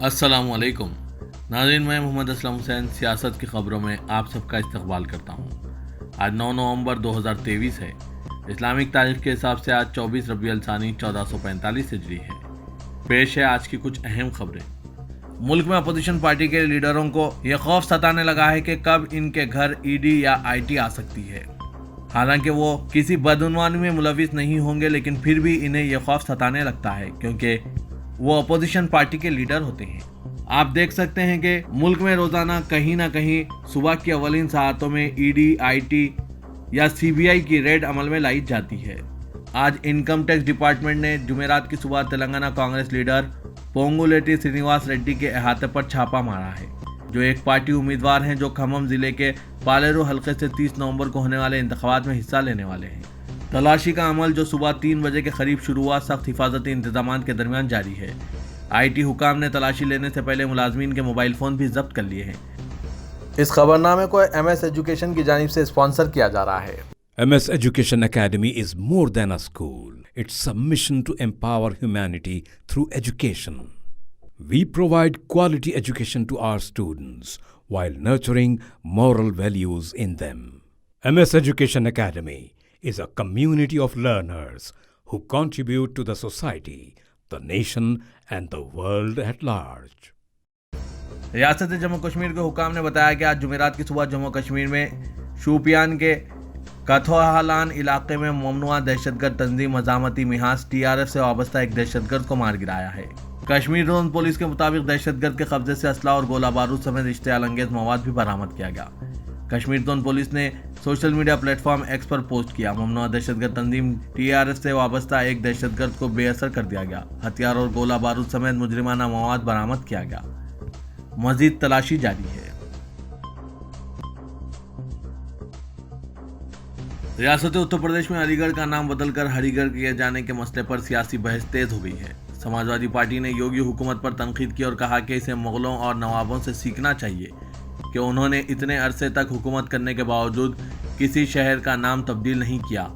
अस्सलाम वालेकुम नाज़रीन, मैं मोहम्मद असलम हुसैन सियासत की खबरों में आप सबका इस्तकबाल करता हूँ। आज 9 नवंबर 2023 है। इस्लामिक तारीख के हिसाब से आज 24 रबी अल सानी 1445 हिजरी है। पेश है आज की कुछ अहम खबरें। मुल्क में अपोजिशन पार्टी के लीडरों को यह खौफ सताने लगा है कि कब इनके घर ईडी या आईटी आ सकती है। हालांकि वो किसी बदउनवानी में मुलविस नहीं होंगे, लेकिन फिर भी इन्हें यह खौफ सताने लगता है क्योंकि वो अपोजिशन पार्टी के लीडर होते हैं। आप देख सकते हैं कि मुल्क में रोजाना कहीं ना कहीं सुबह की अवलिन सातों में ईडी, आईटी या सीबीआई की रेड अमल में लाई जाती है। आज इनकम टैक्स डिपार्टमेंट ने जुमेरात की सुबह तेलंगाना कांग्रेस लीडर पोंगुलेटी श्रीनिवास रेड्डी के अहाते पर छापा मारा है, जो एक पार्टी उम्मीदवार हैं जो खम्मम जिले के पालेरू हलके से 30 नवंबर को होने वाले इंतखाबात में हिस्सा लेने वाले हैं। तलाशी का अमल जो सुबह 3 बजे के करीब शुरू हुआ, सख्त हिफाजती इंतजाम के दरमियान जारी है। आईटी हुकाम ने तलाशी लेने से पहले मुलाजमीन के मोबाइल फ़ोन भी जब्त कर लिए हैं। इस खबरनामे को MS एजुकेशन की जानिब से स्पॉन्सर किया जा रहा है। MS Education Academy is more than a school. It's a mission to empower humanity through education. We provide quality education to our students while nurturing moral values in them. MS Education Academy is a community of learners who contribute to the society, the nation and the world at large. रियासत जम्मू कश्मीर के हुकाम ने बताया कि आज जुमेरात की सुबह जम्मू कश्मीर में शोपियान के कथोहालान इलाके में ममनुआ दहशतगर्द तंजीम मजामती मिहास TRF से वाबस्ता एक दहशतगर्द को मार गिराया है। कश्मीर जोन पुलिस के मुताबिक दहशतगर्द के कब्जे से असला और गोला बारूद समेत इश्तियाल अंगेज मवाद भी बरामद किया गया। कश्मीर जोन पुलिस ने सोशल मीडिया प्लेटफॉर्म X पर पोस्ट किया, ममनुआ दहशतगर्द तंजीम TRF से वाबस्ता एक दहशतगर्द को बेअसर कर दिया गया। हथियार और गोला बारूद समेत मुजरिमाना मवाद बरामद किया गया। मजीद तलाशी जारी है। रियासत उत्तर प्रदेश में अलीगढ़ का नाम बदलकर हरिगढ़ किए जाने के मसले पर सियासी बहस तेज हो गई है। समाजवादी पार्टी ने योगी हुकूमत पर तनकीद की और कहा कि इसे मुगलों और नवाबों से सीखना चाहिए कि उन्होंने इतने अरसे तक हुकूमत करने के बावजूद किसी शहर का नाम तब्दील नहीं किया,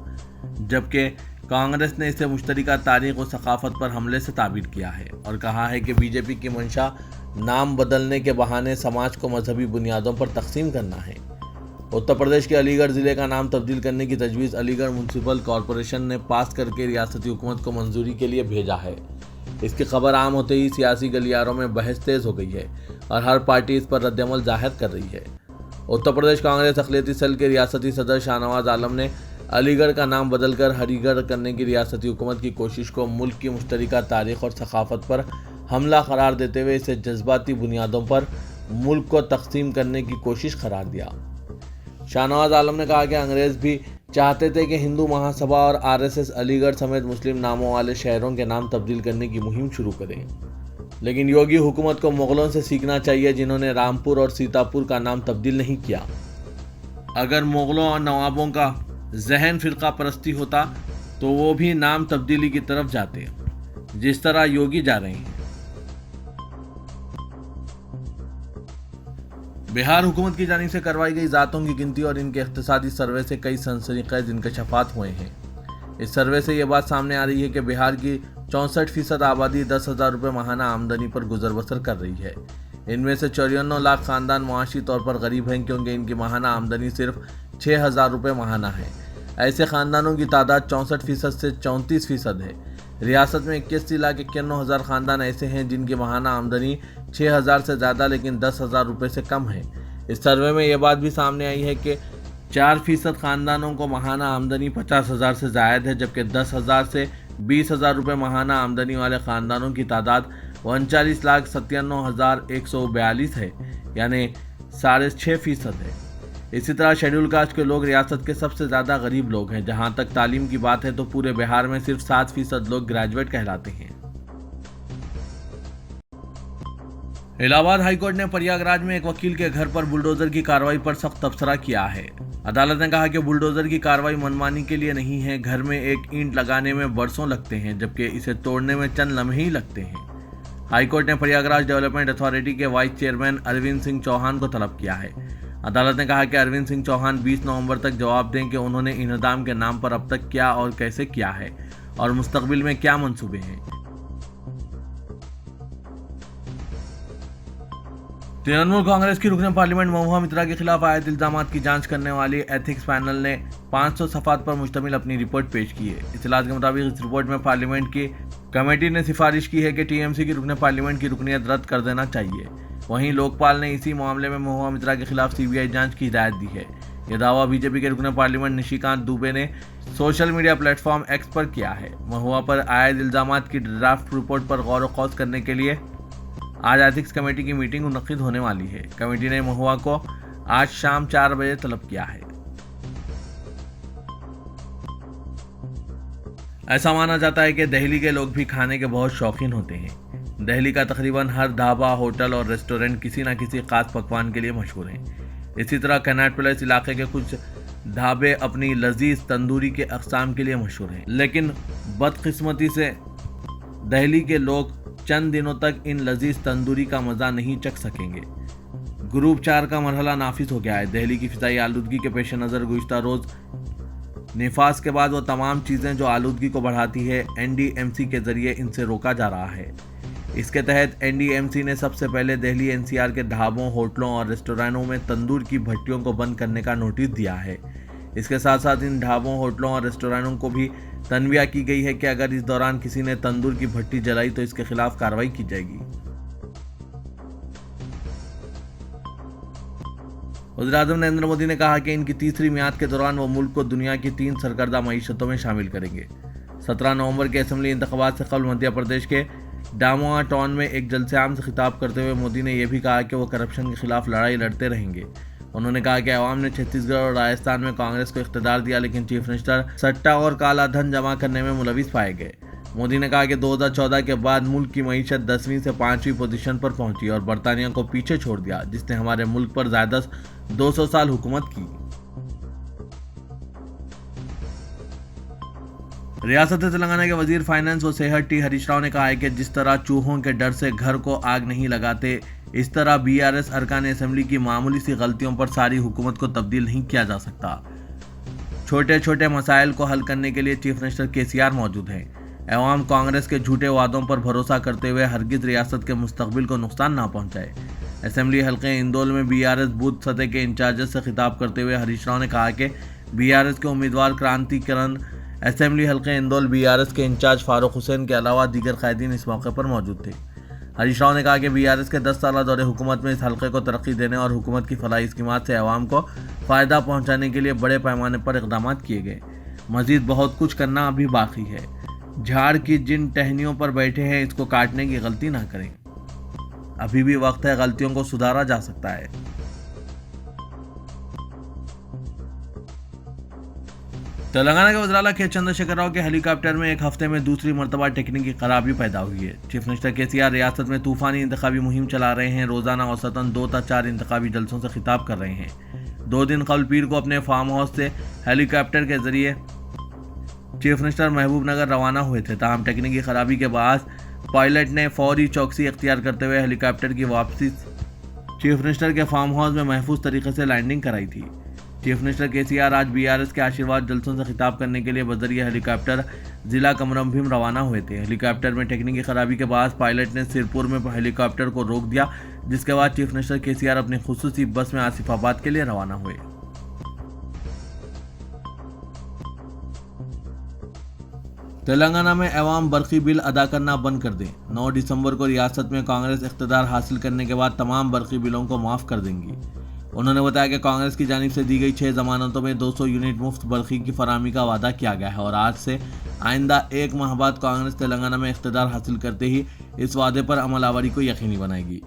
जबकि कांग्रेस ने इसे मुश्तरका तारीख और सकाफत पर हमले से ताबीर किया है और कहा है कि बीजेपी की मंशा नाम बदलने के बहाने समाज को मजहबी बुनियादों पर तकसीम करना है। उत्तर प्रदेश के अलीगढ़ ज़िले का नाम तब्दील करने की तजवीज़ अलीगढ़ म्यूनसिपल कॉरपोरेशन ने पास करके रियासती हुकूमत को मंजूरी के लिए भेजा है। इसकी खबर आम होते ही सियासी गलियारों में बहस तेज़ हो गई है और हर पार्टी इस पर रद्दअमल जाहिर कर रही है। उत्तर प्रदेश कांग्रेस अक़लियती सेल के रियासती सदर शाहनवाज आलम ने अलीगढ़ का नाम बदलकर हरिगढ़ करने की रियासती हुकूमत की कोशिश को मुल्क की मुश्तरका तारीख और सकाफत पर हमला करार देते हुए इसे जज्बाती बुनियादों पर मुल्क को तकसीम करने की कोशिश करार दिया। शाहनवाज आलम ने कहा कि अंग्रेज भी चाहते थे कि हिंदू महासभा और RSS अलीगढ़ समेत मुस्लिम नामों वाले शहरों के नाम तब्दील करने की मुहिम शुरू करें, लेकिन योगी हुकूमत को मुगलों से सीखना चाहिए जिन्होंने रामपुर और सीतापुर का नाम तब्दील नहीं किया। अगर मुगलों और नवाबों का जहन फिरका परस्ती होता तो वो भी नाम तब्दीली की तरफ जाते, जिस तरह योगी जा रहे हैं। बिहार हुकूमत की जानिब से करवाई गई ज़ातों की गिनती और इनके इख्तिसादी सर्वे से कई सनसनीखेज इंकशाफात हुए हैं। इस सर्वे से ये बात सामने आ रही है कि बिहार की 64% आबादी 10,000 रुपये माहाना आमदनी पर गुजर बसर कर रही है। इनमें से 54 लाख ख़ानदान मुआशी तौर पर गरीब हैं क्योंकि इनकी माहाना आमदनी सिर्फ 6,000 रुपये माहाना है। ऐसे ख़ानदानों की तादाद 64% से 34% है। रियासत में 81,91,000 ख़ानदान ऐसे हैं जिनकी माहाना आमदनी 6,000 से ज़्यादा लेकिन 10,000 रुपये से कम है। इस सर्वे में यह बात भी सामने आई है कि 4% ख़ानदानों को माहाना आमदनी 50,000 से ज़ायद है, जबकि 10,000 से 20,000 रुपये माहाना आमदनी वाले ख़ानदानों की तादाद 39,97,142 है, यानी 6.5% है। इसी तरह शेड्यूल कास्ट के लोग रियासत के सबसे ज़्यादा गरीब लोग हैं। जहां तक तालीम की बात है तो पूरे बिहार में सिर्फ 7% लोग ग्रेजुएट कहलाते हैं। इलाहाबाद हाईकोर्ट ने प्रयागराज में एक वकील के घर पर बुलडोजर की कार्रवाई पर सख्त तबसरा किया है। अदालत ने कहा कि बुलडोजर की कार्रवाई मनमानी के लिए नहीं है। घर में एक ईंट लगाने में बरसों लगते हैं, जबकि इसे तोड़ने में चंद लम्हे ही लगते हैं। हाईकोर्ट ने प्रयागराज डेवलपमेंट अथॉरिटी के वाइस चेयरमैन अरविंद सिंह चौहान को तलब किया है। अदालत ने कहा कि अरविंद सिंह चौहान 20 नवंबर तक जवाब दें कि उन्होंने इन्हदाम के नाम पर अब तक क्या और कैसे किया है और मुस्तकबिल में क्या मंसूबे हैं। तृणमूल कांग्रेस की रुकन पार्लियामेंट महुआ मित्रा के खिलाफ आयत इल्जामात की जांच करने वाली एथिक्स पैनल ने 500 सफ़ात पर मुश्तमिल अपनी रिपोर्ट पेश की है। इत्तलात के मुताबिक इस रिपोर्ट में पार्लियामेंट की कमेटी ने सिफारिश की है कि टीएमसी की रुकन पार्लियामेंट की रुकनियत रद्द कर देना चाहिए। वहीं लोकपाल ने इसी मामले में महुआ मित्रा के खिलाफ सीबीआई जांच की हिदायत दी है। यह दावा बीजेपी के रुकन पार्लियामेंट निशिकांत दुबे ने सोशल मीडिया प्लेटफॉर्म एक्स पर किया है। महुआ पर आयद इल्जामात की ड्राफ्ट रिपोर्ट पर गौर व खौज करने के लिए आज एथिक्स कमेटी की मीटिंग मुनक्किद होने वाली है। कमेटी ने महुआ को आज शाम 4 बजे तलब किया है। ऐसा माना जाता है कि दिल्ली के लोग भी खाने के बहुत शौकीन होते हैं। दिल्ली का तकरीबन हर ढाबा, होटल और रेस्टोरेंट किसी न किसी खास पकवान के लिए मशहूर हैं। इसी तरह कनॉट प्लेस इलाके के कुछ ढाबे अपनी लजीज तंदूरी के अक़साम के लिए मशहूर हैं, लेकिन बदकिस्मती से दिल्ली के लोग चंद दिनों तक इन लजीज तंदूरी का मज़ा नहीं चख सकेंगे। ग्रुप 4 का मरहला नाफिज हो गया है। दिल्ली की फ़िज़ाई आलूदगी के पेश नज़र गुज़िश्ता रोज़ निफास के बाद वो तमाम चीज़ें जो आलूदगी को बढ़ाती है एनडीएमसी के ज़रिए इनसे रोका जा रहा है। इसके तहत एनडीएमसी ने सबसे पहले दिल्ली एनसीआर के ढाबों, होटलों और रेस्टोरेंटों में तंदूर की भट्टियों को बंद करने का नोटिस दिया है। इसके साथ साथ इन ढाबों, होटलों और रेस्टोरेंटों को भी तनवीह की गई है कि अगर इस दौरान किसी ने तंदूर की भट्टी जलाई तो इसके खिलाफ कार्रवाई की जाएगी। वज़ीर-ए-आज़म नरेंद्र मोदी ने कहा कि इनकी तीसरी मियाद के दौरान वो मुल्क को दुनिया की 3 सरकर्दा मईशतों में शामिल करेंगे। 17 नवंबर के असेंबली इंतखाबात से कबल मध्य प्रदेश के डामोआ टाउन में एक जलसे आम से खिताब करते हुए मोदी ने यह भी कहा कि वो करप्शन के खिलाफ लड़ाई लड़ते रहेंगे। उन्होंने कहा कि अवाम ने छत्तीसगढ़ और राजस्थान में कांग्रेस को इख्तियार दिया, लेकिन चीफ मिनिस्टर सट्टा और काला धन जमा करने में मुलविस पाए गए। मोदी ने कहा कि 2014 के बाद मुल्क की मईशत 10वीं से 5वीं पोजीशन पर पहुंची और बरतानिया को पीछे छोड़ दिया, जिसने हमारे मुल्क पर ज़्यादा 200 साल हुकूमत की। रियासत तेलंगाना के वजीर फाइनेंस व सेहत टी हरीश राव ने कहा है कि जिस तरह चूहों के डर से घर को आग नहीं लगाते, इस तरह बीआरएस अरकान असेंबली की मामूली सी गलतियों पर सारी हुकूमत को तब्दील नहीं किया जा सकता। छोटे छोटे मसाइल को हल करने के लिए चीफ मिनिस्टर केसीआर मौजूद हैं। अवाम कांग्रेस के झूठे वादों पर भरोसा करते हुए हरगिज रियासत के मुस्तकबिल को नुकसान ना पहुंचाए। असेंबली हल्के इंदौल में बीआरएस बूथ सतह के इंचार्जेस से खिताब करते हुए हरीश राव ने कहा कि बीआरएस के उम्मीदवार क्रांतिकरण असेंबली हल्के इंदौल बीआरएस के इंचार्ज फारूक हुसैन के अलावा दीगर कायदीन इस मौके पर मौजूद थे। हरीश राव ने कहा कि बीआरएस के 10 साल दौरे हुकूमत में इस हल्के को तरक्की देने और हुकूमत की फलाही स्कीमात से अवाम को फ़ायदा पहुंचाने के लिए बड़े पैमाने पर इक़दाम किए गए। मज़ीद बहुत कुछ करना अभी बाकी है। झाड़ की जिन टहनियों पर बैठे हैं, इसको काटने की गलती ना करें। अभी भी वक्त है, गलतियों को सुधारा जा सकता है। तेलंगाना के वज़ीर आला के चंद्रशेखर राव के हेलीकॉप्टर में एक हफ्ते में दूसरी मरतबा टेक्निकी खराबी पैदा हुई है। चीफ मिनिस्टर केसीआर रियासत में तूफानी इंतखाबी मुहिम चला रहे हैं। रोजाना औसतन 2 से 4 इंतखाबी जलसों से खिताब कर रहे हैं। 2 दिन कबल पीर को अपने फार्म हाउस से हेलीकॉप्टर के जरिए चीफ मिनिस्टर महबूब नगर रवाना हुए थे। ताहम टेक्निकी खराबी के बाद पायलट ने फौरी चौकसी इख्तियार करते हुए हेलीकॉप्टर की वापसी चीफ मिनिस्टर के फार्म हाउस में महफूज तरीके से लैंडिंग कराई थी। चीफ मिनिस्टर केसीआर आज बीआरएस के आशीर्वाद जलसों से खिताब करने के लिए बजरिया हेलीकॉप्टर जिला कमरमभीम रवाना हुए थे। हेलीकॉप्टर में टेक्निकी खराबी के बाद पायलट ने सिरपुर में हेलीकॉप्टर को रोक दिया, जिसके बाद चीफ मिनिस्टर केसीआर अपनी खुसूसी बस में आसिफाबाद के लिए रवाना हुए। तेलंगाना में अवाम बरकी बिल अदा करना बंद कर दें। 9 दिसंबर को रियासत में कांग्रेस इख्तियार हासिल करने के बाद तमाम बरकी बिलों को माफ़ कर देंगी। उन्होंने बताया कि कांग्रेस की जानिब से दी गई 6 जमानतों में 200 यूनिट मुफ्त बरकी की फराहमी का वादा किया गया है और आज से आइंदा 1 माह बाद कांग्रेस तेलंगाना में इख्तियार हासिल करते ही इस वादे पर अमलावरी को यकीनी बनाएगी।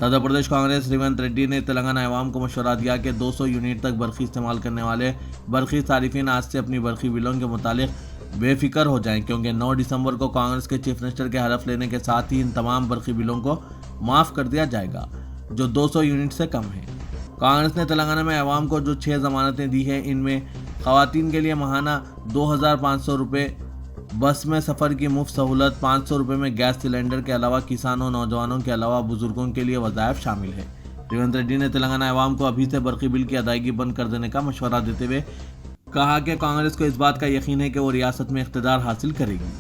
सदर प्रदेश कांग्रेस रेवंत रेड्डी ने तेलंगाना अवाम को मशवरा दिया कि 200 यूनिट तक बरकी इस्तेमाल करने वाले बरकी सारिफिन आज से अपनी बरकी बिलों के मुतालिक बेफिक्र हो जाएं, क्योंकि 9 दिसंबर को कांग्रेस के चीफ मिनिस्टर के हलफ लेने के साथ ही इन तमाम बरकी बिलों को माफ़ कर दिया जाएगा जो 200 यूनिट से कम है। कांग्रेस ने तेलंगाना में अवाम को जो 6 जमानतें दी हैं, इनमें ख़वातीन के लिए माहाना 2500 रुपये बस में सफ़र की मुफ्त सहूलत, 500 रुपये में गैस सिलेंडर के अलावा किसानों, नौजवानों के अलावा बुजुर्गों के लिए वज़ाइफ शामिल है। रेवंत रेड्डी ने तेलंगाना अवाम को अभी से बरकी बिल की अदायगी बंद कर देने का मशवरा देते हुए कहा कि कांग्रेस को इस बात का यकीन है कि वो रियासत में इख्तियार हासिल करेगी।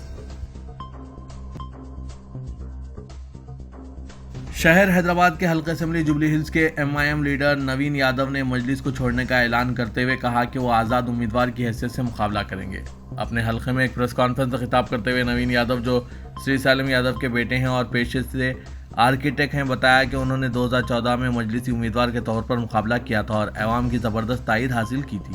شہر حیدرآباد کے حلقہ اسمبلی جوبلی ہلز کے ایم لیڈر نوین یادو نے مجلس کو چھوڑنے کا اعلان کرتے ہوئے کہا کہ وہ آزاد امیدوار کی حیثیت سے مقابلہ کریں گے۔ اپنے حلقے میں ایک پریس کانفرنس سے خطاب کرتے ہوئے نوین یادو، جو سری سالم یادو کے بیٹے ہیں اور پیشے سے آرکیٹیکٹ ہیں، بتایا کہ انہوں نے 2014 میں مجلسی امیدوار کے طور پر مقابلہ کیا تھا اور عوام کی زبردست تائید حاصل کی تھی۔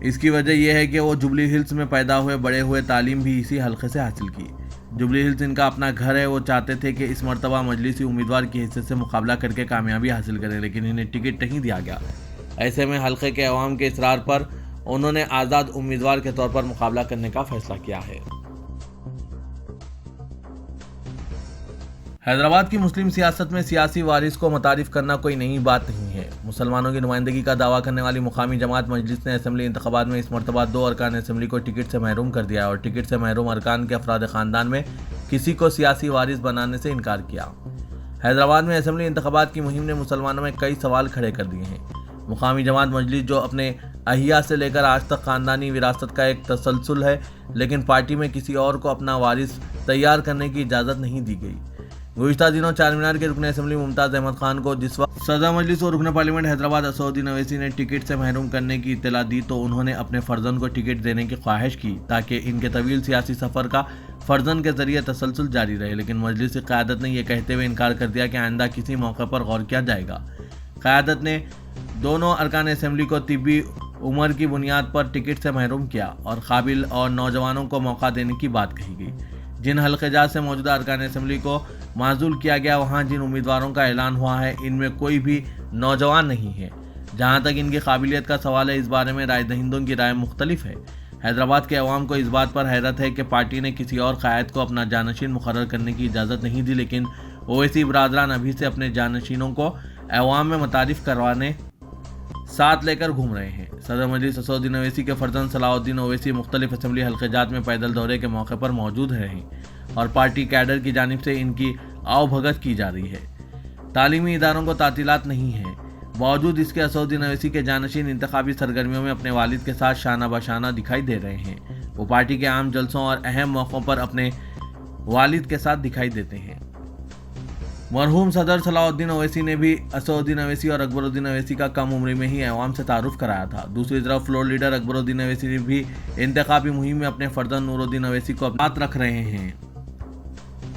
اس کی وجہ یہ ہے کہ وہ جوبلی ہلز میں پیدا ہوئے بڑے ہوئے، تعلیم بھی اسی حلقے سے حاصل کی۔ جوبلی ہلز ان کا اپنا گھر ہے۔ وہ چاہتے تھے کہ اس مرتبہ مجلسی امیدوار کی حیثیت سے مقابلہ کر کے کامیابی حاصل کریں، لیکن انہیں ٹکٹ نہیں دیا گیا۔ ایسے میں حلقے کے عوام کے اصرار پر انہوں نے آزاد امیدوار کے طور پر مقابلہ کرنے کا فیصلہ کیا ہے۔ حیدرآباد کی مسلم سیاست میں سیاسی وارث کو متعارف کرنا کوئی نئی بات نہیں ہے۔ مسلمانوں کی نمائندگی کا دعویٰ کرنے والی مقامی جماعت مجلس نے اسمبلی انتخابات میں اس مرتبہ 2 ارکان اسمبلی کو ٹکٹ سے محروم کر دیا اور ٹکٹ سے محروم ارکان کے افراد خاندان میں کسی کو سیاسی وارث بنانے سے انکار کیا۔ حیدرآباد میں اسمبلی انتخابات کی مہم نے مسلمانوں میں کئی سوال کھڑے کر دیے ہیں۔ مقامی جماعت مجلس، جو اپنے احیا سے لے کر آج تک خاندانی وراثت کا ایک تسلسل ہے، لیکن پارٹی میں کسی اور کو اپنا وارث تیار کرنے کی اجازت نہیں دی گئی۔ گزشتہ دنوں چار مینار کے رکن اسمبلی ممتاز احمد خان کو جس وقت صدر مجلس اور رکن پارلیمنٹ حیدرآباد اسدالدین اویسی نے ٹکٹ سے محروم کرنے کی اطلاع دی تو انہوں نے اپنے فرزند کو ٹکٹ دینے کی خواہش کی تاکہ ان کے طویل سیاسی سفر کا فرزند کے ذریعے تسلسل جاری رہے، لیکن مجلس کی قیادت نے یہ کہتے ہوئے انکار کر دیا کہ آئندہ کسی موقع پر غور کیا جائے گا۔ قیادت نے دونوں ارکان اسمبلی کو طبی عمر کی بنیاد پر ٹکٹ سے محروم کیا اور قابل اور نوجوانوں کو موقع دینے کی بات کہی گئی۔ جن حلقے جات سے موجودہ ارکان اسمبلی کو معزول کیا گیا، وہاں جن امیدواروں کا اعلان ہوا ہے، ان میں کوئی بھی نوجوان نہیں ہے۔ جہاں تک ان کی قابلیت کا سوال ہے، اس بارے میں رائے دہندوں کی رائے مختلف ہے۔ حیدرآباد کے عوام کو اس بات پر حیرت ہے کہ پارٹی نے کسی اور قائد کو اپنا جانشین مقرر کرنے کی اجازت نہیں دی، لیکن اویسی برادران ابھی سے اپنے جانشینوں کو عوام میں متعارف کروانے ساتھ لے کر گھوم رہے ہیں۔ صدر مجلس اسدالدین اویسی کے فرزند صلاح الدین اویسی مختلف اسمبلی حلقے جات میں پیدل دورے کے موقع پر موجود رہے اور پارٹی کیڈر کی جانب سے ان کی آؤ بھگت کی جا رہی ہے۔ تعلیمی اداروں کو تعطیلات نہیں ہیں، باوجود اس کے اسدالدین اویسی کے جانشین انتخابی سرگرمیوں میں اپنے والد کے ساتھ شانہ بشانہ دکھائی دے رہے ہیں۔ وہ پارٹی کے عام جلسوں اور اہم موقعوں پر اپنے والد کے ساتھ دکھائی دیتے ہیں۔ مرحوم صدر صلاح الدین اویسی نے بھی اسدالدین اویسی اور اکبر الدین اویسی کا کم عمری میں ہی عوام سے تعارف کرایا تھا۔ دوسری طرف فلور لیڈر اکبر الدین اویسی نے بھی انتخابی مہم میں اپنے فرزند نور الدین اویسی کو ساتھ رکھ رہے ہیں۔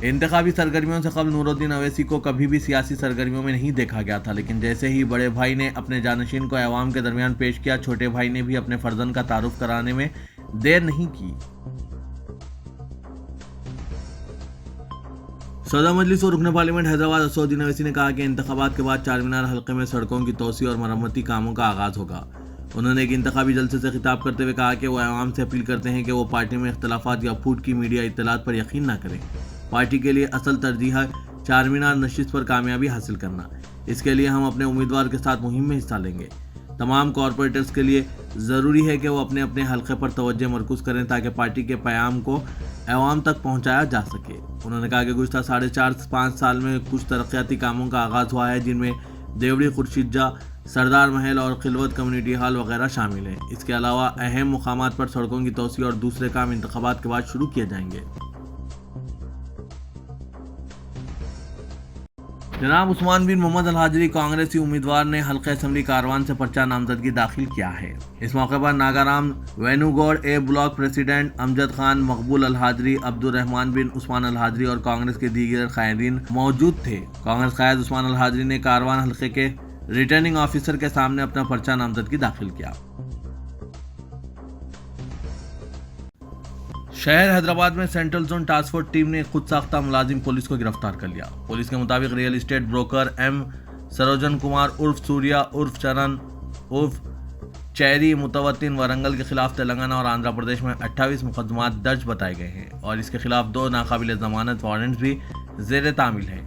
انتخابی سرگرمیوں سے قبل نور الدین اویسی کو کبھی بھی سیاسی سرگرمیوں میں نہیں دیکھا گیا تھا، لیکن جیسے ہی بڑے بھائی نے اپنے جانشین کو عوام کے درمیان پیش کیا، چھوٹے بھائی نے بھی اپنے فرزند کا تعارف کرانے میں دیر نہیں کی۔ صدر مجلس اور رکن پارلیمنٹ حیدرآباد اسدالدین اویسی نے کہا کہ انتخابات کے بعد چار مینار حلقے میں سڑکوں کی توسیع اور مرمتی کاموں کا آغاز ہوگا۔ انہوں نے ایک انتخابی جلسے سے خطاب کرتے ہوئے کہا کہ وہ عوام سے اپیل کرتے ہیں کہ وہ پارٹی میں اختلافات یا پھوٹ کی میڈیا اطلاعات پر یقین نہ کریں۔ پارٹی کے لیے اصل ترجیح ہے چار مینار نشست پر کامیابی حاصل کرنا۔ اس کے لیے ہم اپنے امیدوار کے ساتھ مہم میں حصہ لیں گے۔ تمام کارپوریٹرز کے لیے ضروری ہے کہ وہ اپنے اپنے حلقے پر توجہ مرکوز کریں تاکہ پارٹی کے پیام کو عوام تک پہنچایا جا سکے۔ انہوں نے کہا کہ گزشتہ 4.5-5 سال میں کچھ ترقیاتی کاموں کا آغاز ہوا ہے، جن میں دیوڑی خورشید جا، سردار محل اور خلوت کمیونٹی ہال وغیرہ شامل ہیں۔ اس کے علاوہ اہم مقامات پر سڑکوں کی توسیع اور دوسرے کام انتخابات کے بعد شروع کیے جائیں گے۔ جناب عثمان بن محمد الحاجری کانگریسی امیدوار نے حلقہ اسمبلی کاروان سے پرچہ نامزدگی داخل کیا ہے۔ اس موقع پر ناگارام وینو گوڑ a block president Amjad Khan, مقبول الحاجری، عبد الرحمان بن عثمان الحاجری اور کانگریس کے دیگر قائدین موجود تھے۔ کانگریس قائد عثمان الحاجری نے کاروان حلقے کے ریٹرننگ آفیسر کے سامنے اپنا پرچہ نامزدگی داخل کیا۔ شہر حیدرآباد میں central zone task force team نے خود ساختہ ملازم پولیس کو گرفتار کر لیا۔ پولیس کے مطابق real estate broker M Srujan Kumar عرف سوریا عرف چرن عرف چیری متوطن ورنگل کے خلاف تلنگانہ اور آندھرا پردیش میں 28 مقدمات درج بتائے گئے ہیں اور اس کے خلاف 2 ناقابل ضمانت وارنٹس بھی زیر تعمیل ہیں۔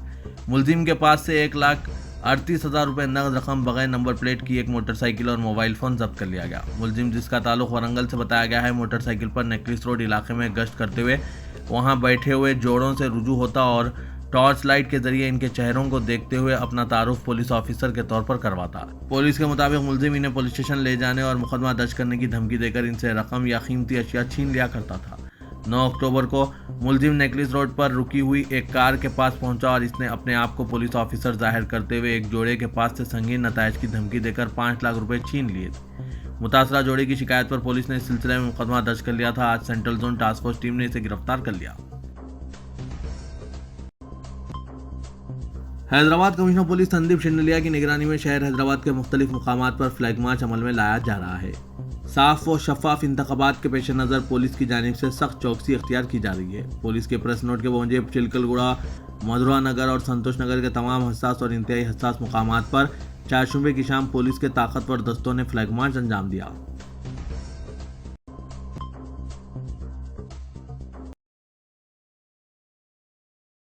ملزم کے پاس سے 1,38,000 روپے نقد رقم، بغیر نمبر پلیٹ کی ایک موٹر سائیکل اور موبائل فون ضبط کر لیا گیا۔ ملزم، جس کا تعلق ورنگل سے بتایا گیا ہے، موٹر سائیکل پر نیکلس روڈ علاقے میں گشت کرتے ہوئے وہاں بیٹھے ہوئے جوڑوں سے رجوع ہوتا اور ٹارچ لائٹ کے ذریعے ان کے چہروں کو دیکھتے ہوئے اپنا تعارف پولیس آفیسر کے طور پر کرواتا۔ پولیس کے مطابق ملزم انہیں پولیس اسٹیشن لے جانے اور مقدمہ درج کرنے کی دھمکی دے کر ان سے رقم یا قیمتی اشیاء چھین لیا کرتا تھا۔ 9 अक्टूबर को मुलजिम नेकलेस रोड पर रुकी हुई एक कार के पास पहुंचा और इसने अपने आप को पुलिस ऑफिसर जाहिर करते हुए एक जोड़े के पास से संगीन नतायज की धमकी देकर 5 लाख रुपए छीन लिए थे। मुतासरा जोड़े की शिकायत पर पुलिस ने इस सिलसिले में मुकदमा दर्ज कर लिया था। आज central zone task force team ने इसे गिरफ्तार कर लिया। हैदराबाद कमिश्नर पुलिस संदीप शिंडलिया की निगरानी में शहर हैदराबाद के मुख्तलिफ मुकामात पर फ्लैग मार्च अमल में लाया जा रहा है। साफ व शफाफ इंतखाबात के पेश नज़र पुलिस की जानिब से सख्त चौकसी अख्तियार की जा रही है। पुलिस के प्रेस नोट के मुताबिक चिलकलगुड़ा, मधुरा नगर और संतोष नगर के तमाम हसास और इंतहाई हसास मुकामात पर चारशंबे की शाम पुलिस के ताकतवर दस्तों ने फ्लैग मार्च अंजाम दिया।